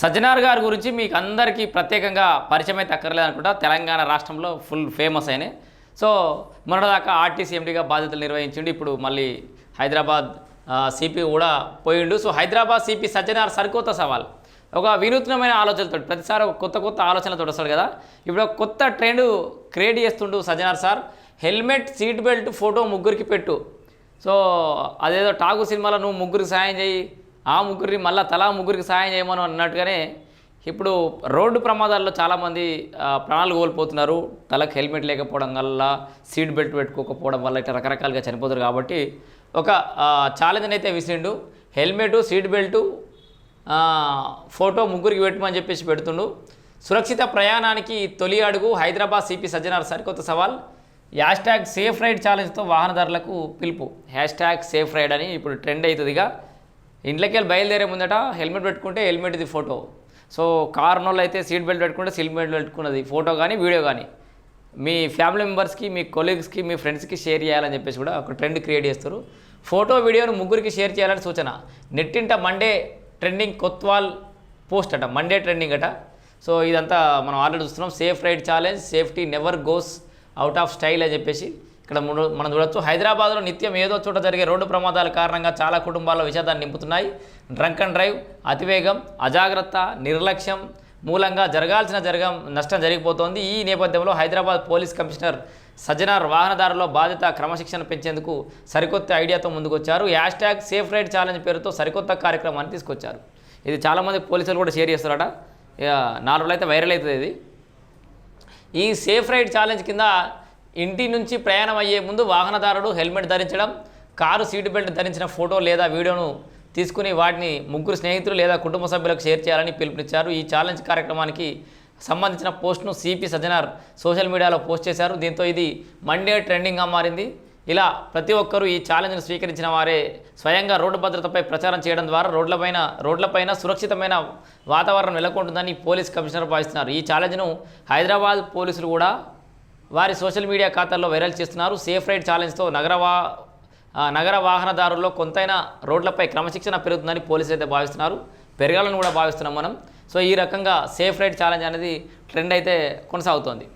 సజ్జనార్ గారి గురించి మీకు అందరికీ ప్రత్యేకంగా పరిచయం అయితే అక్కర్లేదు అనుకుంటా. తెలంగాణ రాష్ట్రంలో ఫుల్ ఫేమస్ అయినాయి. సో మొన్నదాకా ఆర్టీసీ ఎండీగా బాధ్యతలు నిర్వహించిండు. ఇప్పుడు మళ్ళీ హైదరాబాద్ సిపి కూడా పోయిండు. సో హైదరాబాద్ సిపి సజ్జనార్ సరికొత్త సవాల్, ఒక వినూత్నమైన ఆలోచనలతో ప్రతిసారి కొత్త కొత్త ఆలోచనలతో వస్తాడు కదా. ఇప్పుడు ఒక కొత్త ట్రెండ్ క్రియేట్ చేస్తుండు Sajjanar sir. Helmet, seat belt photo ముగ్గురికి పెట్టు. సో అదేదో టాగు సినిమాలో నువ్వు ముగ్గురికి సాయం చేయి, ఆ ముగ్గురిని మళ్ళీ తలా ముగ్గురికి సాయం చేయమని అన్నట్టుగానే ఇప్పుడు రోడ్డు ప్రమాదాల్లో చాలామంది ప్రాణాలు కోల్పోతున్నారు. తలకు హెల్మెట్ లేకపోవడం వల్ల, సీట్ బెల్ట్ పెట్టుకోకపోవడం వల్ల ఇట్లా రకరకాలుగా చనిపోతారు. కాబట్టి ఒక ఛాలెంజ్ని అయితే విసిరిండు. హెల్మెటు, సీట్ బెల్టు ఫోటో ముగ్గురికి పెట్టమని చెప్పేసి పెడుతుండు. సురక్షిత ప్రయాణానికి తొలి అడుగు హైదరాబాద్ సిపి సజ్జనార్ సరికొత్త సవాల్. హ్యాష్ట్యాగ్ సేఫ్ రైడ్ ఛాలెంజ్తో వాహనదారులకు పిలుపు. హ్యాష్ట్యాగ్ సేఫ్ రైడ్ అని ఇప్పుడు ట్రెండ్ అవుతుందిగా. ఇంట్లోకి వెళ్ళి బయలుదేరే ముందట హెల్మెట్ పెట్టుకుంటే హెల్మెట్ది ఫోటో, సో కారునోళ్ళు అయితే సీట్ బెల్ట్ పెట్టుకుంటే సీట్ బెల్ట్ పెట్టుకున్నది ఫోటో కానీ వీడియో కానీ మీ ఫ్యామిలీ మెంబర్స్కి, మీ కొలీగ్స్కి, మీ ఫ్రెండ్స్కి షేర్ చేయాలని చెప్పేసి కూడా ఒక ట్రెండ్ క్రియేట్ చేస్తారు. ఫోటో వీడియోను ముగ్గురికి షేర్ చేయాలని సూచన. నెట్టింట మండే ట్రెండింగ్ కొత్వాల్ పోస్ట్ అట, మండే ట్రెండింగ్ అట. సో ఇదంతా మనం ఆల్రెడీ చూస్తున్నాం. Safe ride challenge, safety never goes out of style అని చెప్పేసి ఇక్కడ మనం చూడొచ్చు. హైదరాబాద్లో నిత్యం ఏదో చోట జరిగే రోడ్డు ప్రమాదాల కారణంగా చాలా కుటుంబాల్లో విషాదాన్ని నింపుతున్నాయి. డ్రంక్ అండ్ డ్రైవ్, అతివేగం, అజాగ్రత్త, నిర్లక్ష్యం మూలంగా జరగాల్సిన నష్టం జరిగిపోతోంది. ఈ నేపథ్యంలో హైదరాబాద్ పోలీస్ కమిషనర్ సజ్జనార్ వాహనదారుల బాధ్యత, క్రమశిక్షణ పెంచేందుకు సరికొత్త ఐడియాతో ముందుకొచ్చారు. హ్యాష్ట్యాగ్ సేఫ్ రైడ్ ఛాలెంజ్ పేరుతో సరికొత్త కార్యక్రమాన్ని తీసుకొచ్చారు. ఇది చాలామంది పోలీసులు కూడా షేర్ చేస్తారట. 4 రోజులు అయితే వైరల్ అవుతుంది ఇది. ఈ సేఫ్ రైడ్ ఛాలెంజ్ కింద ఇంటి నుంచి ప్రయాణం అయ్యే ముందు వాహనదారుడు హెల్మెట్ ధరించడం, కారు సీటు బెల్ట్ ధరించిన ఫోటో లేదా వీడియోను తీసుకుని వాటిని ముగ్గురు స్నేహితులు లేదా కుటుంబ సభ్యులకు షేర్ చేయాలని పిలుపునిచ్చారు. ఈ ఛాలెంజ్ కార్యక్రమానికి సంబంధించిన పోస్ట్ను సిపి సజ్జనార్ సోషల్ మీడియాలో పోస్ట్ చేశారు. దీంతో ఇది మండే ట్రెండింగ్గా మారింది. ఇలా ప్రతి ఒక్కరూ ఈ ఛాలెంజ్ను స్వీకరించిన వారే స్వయంగా రోడ్డు భద్రతపై ప్రచారం చేయడం ద్వారా రోడ్లపైన సురక్షితమైన వాతావరణం నెలకొంటుందని పోలీస్ కమిషనర్ భావిస్తున్నారు. ఈ ఛాలెంజ్ను హైదరాబాద్ పోలీసులు కూడా వారి సోషల్ మీడియా ఖాతాల్లో వైరల్ చేస్తున్నారు. సేఫ్ రైడ్ ఛాలెంజ్తో నగర వాహనదారుల్లో కొంతైనా రోడ్లపై క్రమశిక్షణ పెరుగుతుందని పోలీసులు అయితే భావిస్తున్నారు. పెరగాలని కూడా భావిస్తున్నాం మనం. సో ఈ రకంగా సేఫ్ రైడ్ ఛాలెంజ్ అనేది ట్రెండ్ అయితే కొనసాగుతోంది.